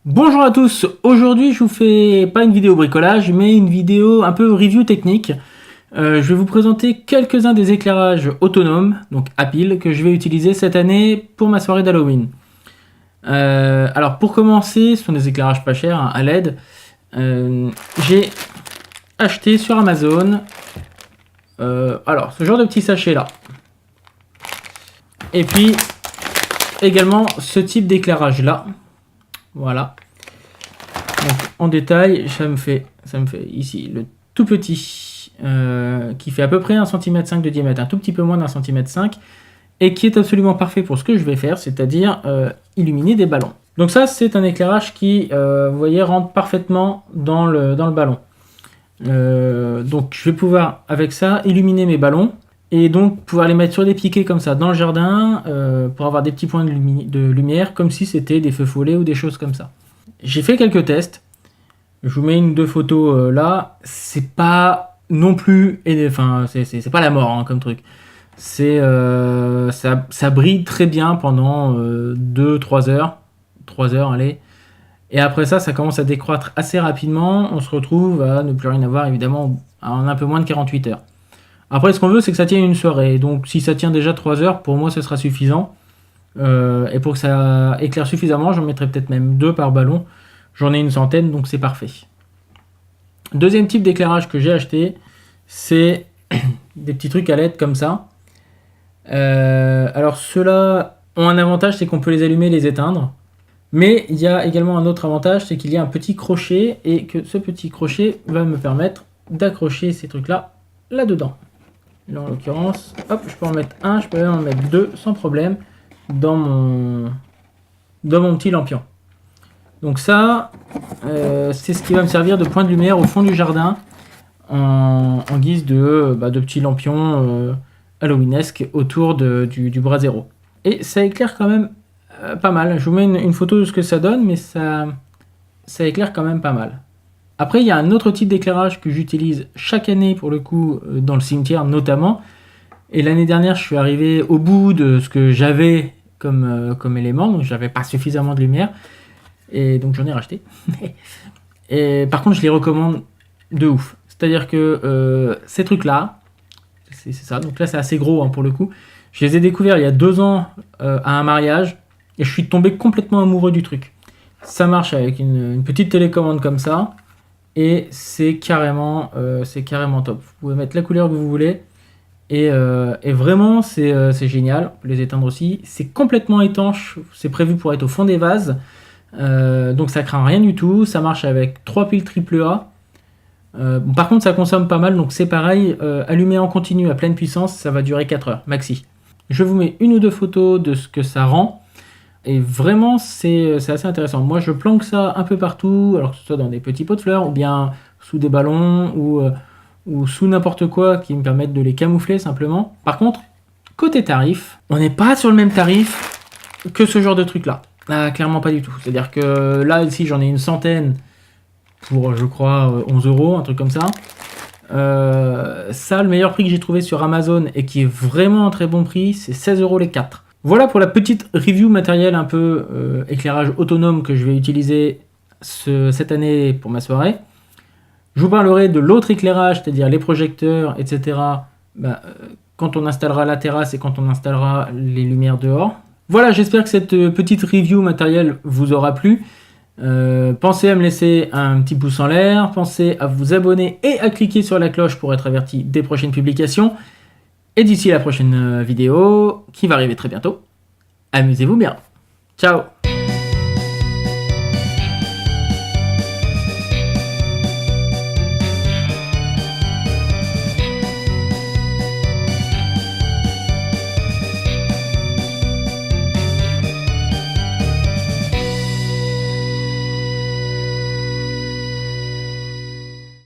Bonjour à tous, aujourd'hui je vous fais pas une vidéo bricolage mais une vidéo un peu review technique. Je vais vous présenter quelques-uns des éclairages autonomes, donc à pile, que je vais utiliser cette année pour ma soirée d'Halloween. Alors pour commencer, ce sont des éclairages pas chers, hein, à LED. J'ai acheté sur Amazon ce genre de petit sachet là. Et puis également ce type d'éclairage là. Voilà. Donc en détail, ça me fait ici le tout petit qui fait à peu près 1,5 cm de diamètre, un tout petit peu moins d'1,5 cm et qui est absolument parfait pour ce que je vais faire, c'est-à-dire illuminer des ballons. Donc ça, c'est un éclairage qui, vous voyez, rentre parfaitement dans le ballon. Donc je vais pouvoir, avec ça, illuminer mes ballons et donc pouvoir les mettre sur des piquets comme ça dans le jardin pour avoir des petits points de lumière comme si c'était des feux follets ou des choses comme ça. J'ai fait quelques tests, je vous mets une ou deux photos là, c'est pas non plus, enfin c'est pas la mort hein, comme truc. C'est ça brille très bien pendant 2-3 heures, 3 heures allez, et après ça commence à décroître assez rapidement, on se retrouve à ne plus rien avoir évidemment en un peu moins de 48 heures. Après ce qu'on veut c'est que ça tienne une soirée, donc si ça tient déjà 3 heures, pour moi ce sera suffisant. Et pour que ça éclaire suffisamment, j'en mettrai peut-être même 2 par ballon. J'en ai une centaine, donc c'est parfait. Deuxième type d'éclairage que j'ai acheté, c'est des petits trucs à LED comme ça. Alors ceux-là ont un avantage, c'est qu'on peut les allumer et les éteindre. Mais il y a également un autre avantage, c'est qu'il y a un petit crochet et que ce petit crochet va me permettre d'accrocher ces trucs-là là-dedans. Là en l'occurrence, hop, je peux en mettre un, je peux même en mettre 2 sans problème dans mon petit lampion. Donc ça, c'est ce qui va me servir de point de lumière au fond du jardin en guise de petits lampions halloweenesques autour du brasero. Et ça éclaire quand même pas mal. Je vous mets une photo de ce que ça donne, mais ça éclaire quand même pas mal. Après, il y a un autre type d'éclairage que j'utilise chaque année pour le coup dans le cimetière notamment. Et l'année dernière, je suis arrivé au bout de ce que j'avais comme élément, donc j'avais pas suffisamment de lumière. Et donc j'en ai racheté. Et par contre, je les recommande de ouf. C'est-à-dire que ces trucs-là, c'est ça. Donc là, c'est assez gros hein, pour le coup. Je les ai découverts il y a 2 ans à un mariage et je suis tombé complètement amoureux du truc. Ça marche avec une petite télécommande comme ça et c'est carrément top. Vous pouvez mettre la couleur que vous voulez et vraiment c'est génial. On peut les éteindre aussi. C'est complètement étanche. C'est prévu pour être au fond des vases. Donc ça craint rien du tout, ça marche avec 3 piles AAA. Par contre ça consomme pas mal, donc c'est pareil, allumé en continu à pleine puissance, ça va durer 4 heures maxi. Je vous mets une ou deux photos de ce que ça rend, et vraiment c'est assez intéressant. Moi je planque ça un peu partout, alors que ce soit dans des petits pots de fleurs, ou bien sous des ballons, ou sous n'importe quoi qui me permettent de les camoufler simplement. Par contre, côté tarif, on n'est pas sur le même tarif que ce genre de truc là. Ah, clairement pas du tout. C'est-à-dire que là, ici, j'en ai une centaine pour, je crois, 11 €, un truc comme ça. Ça, le meilleur prix que j'ai trouvé sur Amazon et qui est vraiment un très bon prix, c'est 16 € les 4. Voilà pour la petite review matériel un peu éclairage autonome que je vais utiliser cette année pour ma soirée. Je vous parlerai de l'autre éclairage, c'est-à-dire les projecteurs, etc. Quand on installera la terrasse et quand on installera les lumières dehors. Voilà, j'espère que cette petite review matérielle vous aura plu. Pensez à me laisser un petit pouce en l'air, pensez à vous abonner et à cliquer sur la cloche pour être averti des prochaines publications. Et d'ici la prochaine vidéo, qui va arriver très bientôt, amusez-vous bien. Ciao!